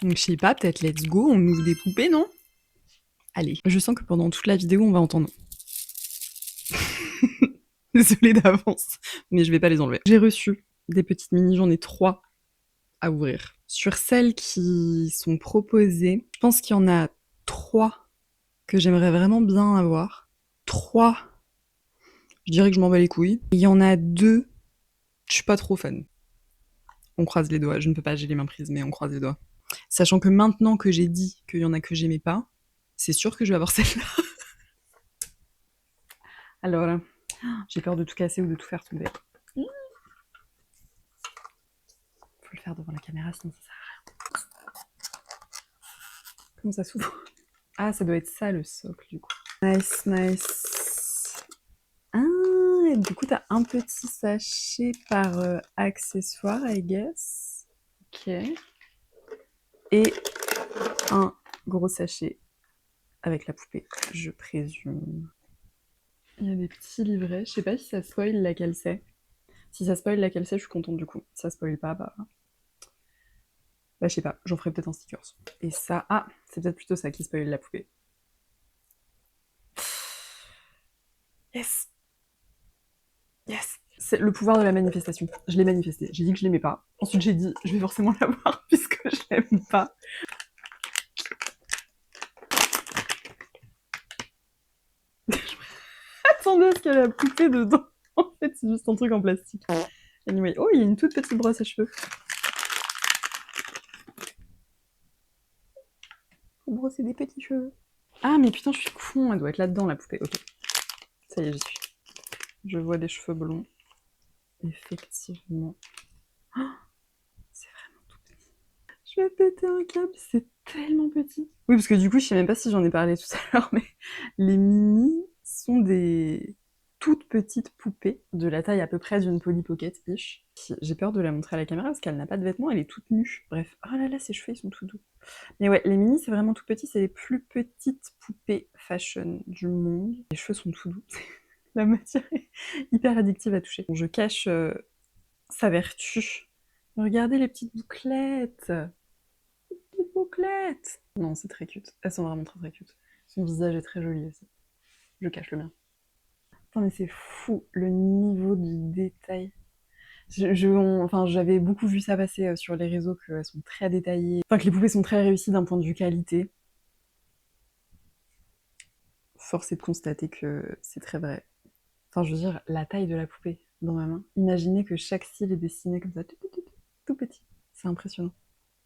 Donc je sais pas, peut-être let's go, on ouvre des poupées, non? Allez, je sens que pendant toute la vidéo, on va entendre. Désolée d'avance, mais je vais pas les enlever. J'ai reçu des petites mini, j'en ai 3 à ouvrir. Sur celles qui sont proposées, je pense qu'il y en a 3 que j'aimerais vraiment bien avoir. 3, je dirais que je m'en bats les couilles. Il y en a 2, je suis pas trop fan. On croise les doigts, je ne peux pas, j'ai les mains prises, mais on croise les doigts. Sachant que maintenant que j'ai dit qu'il y en a que j'aimais pas, c'est sûr que je vais avoir celle-là. Alors là, j'ai peur de tout casser ou de tout faire tomber. Faut le faire devant la caméra, sinon ça sert à rien. Comment ça s'ouvre? Ah, ça doit être ça le socle du coup. Nice, nice. Ah, et du coup, t'as un petit sachet par accessoire, I guess. Ok. Et un gros sachet avec la poupée, je présume. Il y a des petits livrets. Je sais pas si ça spoil laquelle c'est. Si ça spoil laquelle c'est, je suis contente du coup. Si ça spoil pas, bah je sais pas, j'en ferai peut-être un stickers. Et ça, ah, c'est peut-être plutôt ça qui spoil la poupée. Yes. Yes. C'est le pouvoir de la manifestation. Je l'ai manifesté. J'ai dit que je l'aimais pas. Ensuite, j'ai dit, je vais forcément l'avoir puisque je l'aime pas. Attendez à ce qu'il y a la poupée dedans. En fait, c'est juste un truc en plastique. Anyway, oh, il y a une toute petite brosse à cheveux. Pour brosser des petits cheveux. Ah, mais putain, je suis con. Elle doit être là-dedans, la poupée. Ok. Ça y est, j'y suis. Je vois des cheveux blonds. Effectivement. Oh, c'est vraiment tout petit. Je vais péter un câble, c'est tellement petit. Oui, parce que du coup, je sais même pas si j'en ai parlé tout à l'heure, mais les mini sont des toutes petites poupées de la taille à peu près d'une Polly Pocket-ish. J'ai peur de la montrer à la caméra parce qu'elle n'a pas de vêtements, elle est toute nue. Bref, oh là là, ses cheveux, ils sont tout doux. Mais ouais, les mini, c'est vraiment tout petit, c'est les plus petites poupées fashion du monde. Les cheveux sont tout doux. La matière est hyper addictive à toucher. Je cache sa vertu. Regardez les petites bouclettes. Les petites bouclettes. Non, c'est très cute. Elles sont vraiment très très cute. Son visage est très joli aussi. Je cache le mien. Putain, mais c'est fou le niveau du détail. Enfin, j'avais beaucoup vu ça passer sur les réseaux, qu'elles sont très détaillées. Enfin, que les poupées sont très réussies d'un point de vue qualité. Force est de constater que c'est très vrai. Enfin, je veux dire, la taille de la poupée dans ma main. Imaginez que chaque cil est dessiné comme ça, tout petit. C'est impressionnant.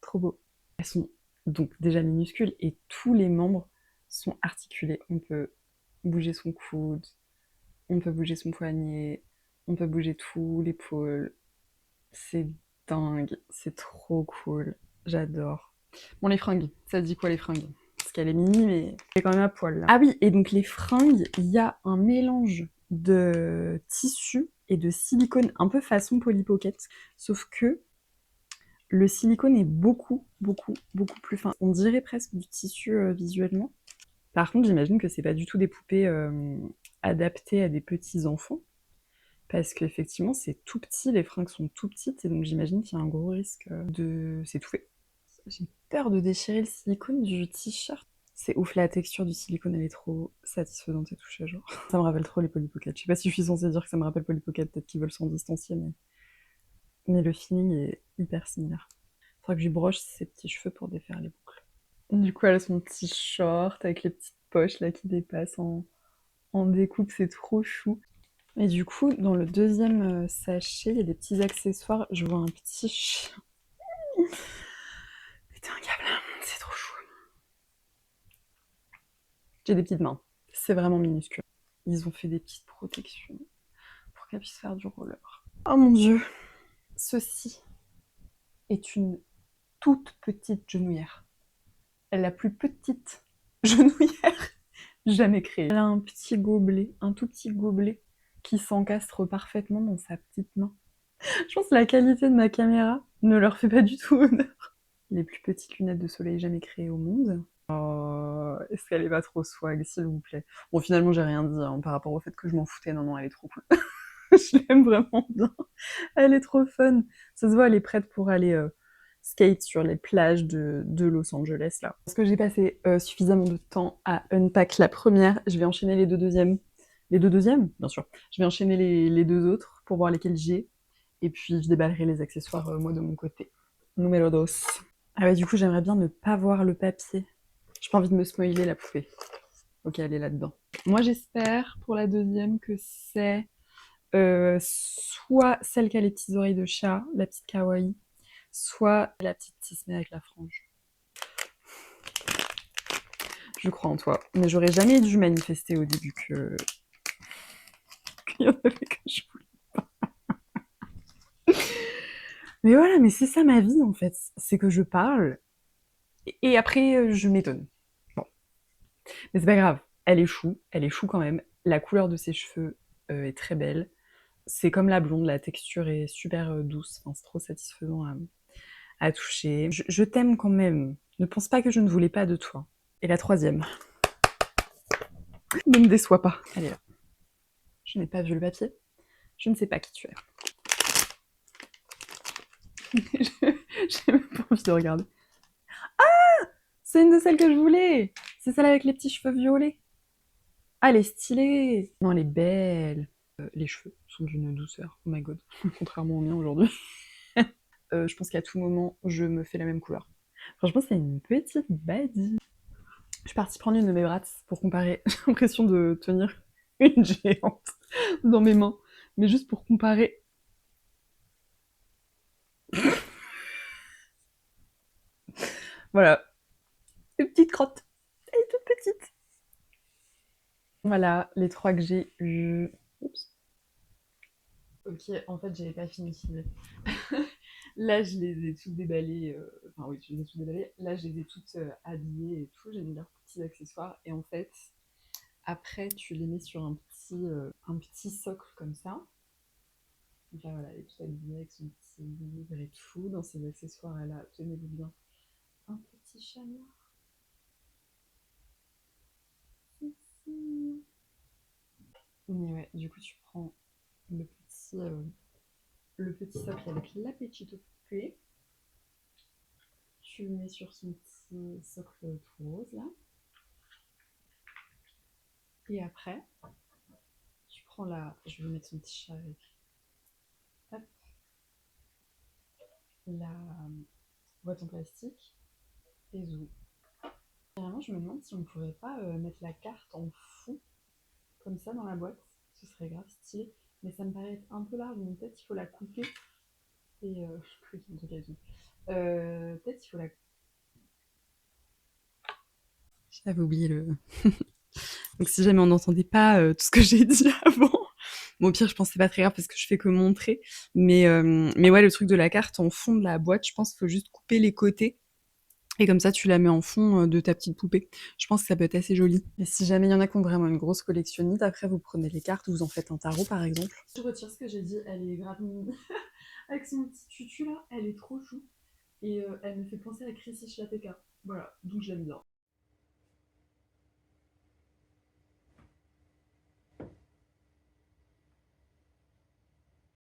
Trop beau. Elles sont donc déjà minuscules et tous les membres sont articulés. On peut bouger son coude, on peut bouger son poignet, on peut bouger tout, l'épaule. C'est dingue, c'est trop cool. J'adore. Bon, les fringues, ça dit quoi les fringues? Parce qu'elle est mini, mais elle est quand même à poil là. Ah oui, et donc les fringues, il y a un mélange de tissu et de silicone un peu façon Polly Pocket, sauf que le silicone est beaucoup plus fin. On dirait presque du tissu visuellement. Par contre, j'imagine que c'est pas du tout des poupées adaptées à des petits enfants, parce qu'effectivement, c'est tout petit, les fringues sont tout petites, et donc j'imagine qu'il y a un gros risque de s'étouffer. J'ai peur de déchirer le silicone du t-shirt. C'est ouf, la texture du silicone, elle est trop satisfaisante et touchée, genre. Ça me rappelle trop les Polly Pocket. Je sais pas si je suis censée dire que ça me rappelle Polly Pocket, peut-être qu'ils veulent s'en distancier, mais le feeling est hyper similaire. Faudra que je lui broche ses petits cheveux pour défaire les boucles. Du coup, elle a son petit short avec les petites poches là qui dépassent en découpe, c'est trop chou. Et du coup, dans le deuxième sachet, il y a des petits accessoires. Je vois un petit chien. Péter un câble, c'est trop chou. J'ai des petites mains. C'est vraiment minuscule. Ils ont fait des petites protections pour qu'elle puisse faire du roller. Oh mon dieu. Ceci est une toute petite genouillère. Elle est la plus petite genouillère jamais créée. Elle a un petit gobelet, un tout petit gobelet qui s'encastre parfaitement dans sa petite main. Je pense que la qualité de ma caméra ne leur fait pas du tout honneur. Les plus petites lunettes de soleil jamais créées au monde. Oh, est-ce qu'elle est pas trop swag, s'il vous plaît? Bon, finalement, j'ai rien dit hein, par rapport au fait que je m'en foutais. Non, non, elle est trop cool. Je l'aime vraiment bien. Elle est trop fun. Ça se voit, elle est prête pour aller skate sur les plages de Los Angeles, là. Parce que j'ai passé suffisamment de temps à unpack la première, je vais enchaîner les deux deuxièmes. Les deux deuxièmes, bien sûr. Je vais enchaîner les deux autres pour voir lesquels j'ai. Et puis, je déballerai les accessoires, moi, de mon côté. Numéro 2. Ah ouais, du coup, j'aimerais bien ne pas voir le papier. J'ai pas envie de me spoiler la poupée. Ok, elle est là-dedans. Moi, j'espère, pour la deuxième, que c'est soit celle qui a les petites oreilles de chat, la petite kawaii, soit la petite Tismé avec la frange. Je crois en toi. Mais j'aurais jamais dû manifester au début que... qu'il y en avait que je voulais. Mais voilà, mais c'est ça ma vie, en fait. C'est que je parle, et après, je m'étonne. Bon. Mais c'est pas grave. Elle est chou quand même. La couleur de ses cheveux est très belle. C'est comme la blonde, la texture est super douce. Enfin, c'est trop satisfaisant à toucher. Je t'aime quand même. Ne pense pas que je ne voulais pas de toi. Et la troisième. Ne me déçois pas. Elle est là. Je n'ai pas vu le papier. Je ne sais pas qui tu es. J'ai même pas envie de regarder. Ah, c'est une de celles que je voulais. C'est celle avec les petits cheveux violets. Ah, elle est stylée. Non, elle est belle. Les cheveux sont d'une douceur. Oh my god. Contrairement au mien aujourd'hui. Je pense qu'à tout moment, je me fais la même couleur. Franchement, c'est une petite badie. Je suis partie prendre une de mes brats pour comparer. J'ai l'impression de tenir une géante dans mes mains. Mais juste pour comparer. Voilà. Une petite crotte. Elle est toute petite. Voilà, les trois que j'ai eu. Oups. Ok, en fait, j'avais pas fini. Là, je les ai toutes déballées. Enfin, oui, je les ai toutes déballées. Là, je les ai toutes habillées et tout. J'ai mis leurs petits accessoires. Et en fait, après, tu les mets sur un petit socle comme ça. Donc là, voilà, elle est toute habillée avec son petit livre et tout. Dans ses accessoires, elle a, tenez-vous bien, un petit chat noir. Mais ouais, du coup, tu prends le petit socle avec la petite poupée. Tu le mets sur son petit socle tout rose, là. Et après, tu prends la... Je vais mettre son petit chat avec. Hop. La boîte en plastique. Et zou. Vraiment, je me demande si on pourrait pas mettre la carte en fond, comme ça, dans la boîte. Ce serait grave stylé. Mais ça me paraît être un peu large, donc peut-être il faut la couper. Et peut-être il faut la... J'avais oublié le... Donc si jamais on n'entendait pas tout ce que j'ai dit avant, bon, au pire, je pense que c'est pas très grave parce que je fais que montrer. Mais ouais, le truc de la carte en fond de la boîte, je pense qu'il faut juste couper les côtés. Et comme ça, tu la mets en fond de ta petite poupée. Je pense que ça peut être assez joli. Et si jamais il y en a qui ont vraiment une grosse collectionnite, après, vous prenez les cartes, vous en faites un tarot, par exemple. Je retire ce que j'ai dit, elle est grave mignonne. Avec son petit tutu, là, elle est trop chou. Et elle me fait penser à Chrissy Chlapeka. Voilà, donc je l'aime bien.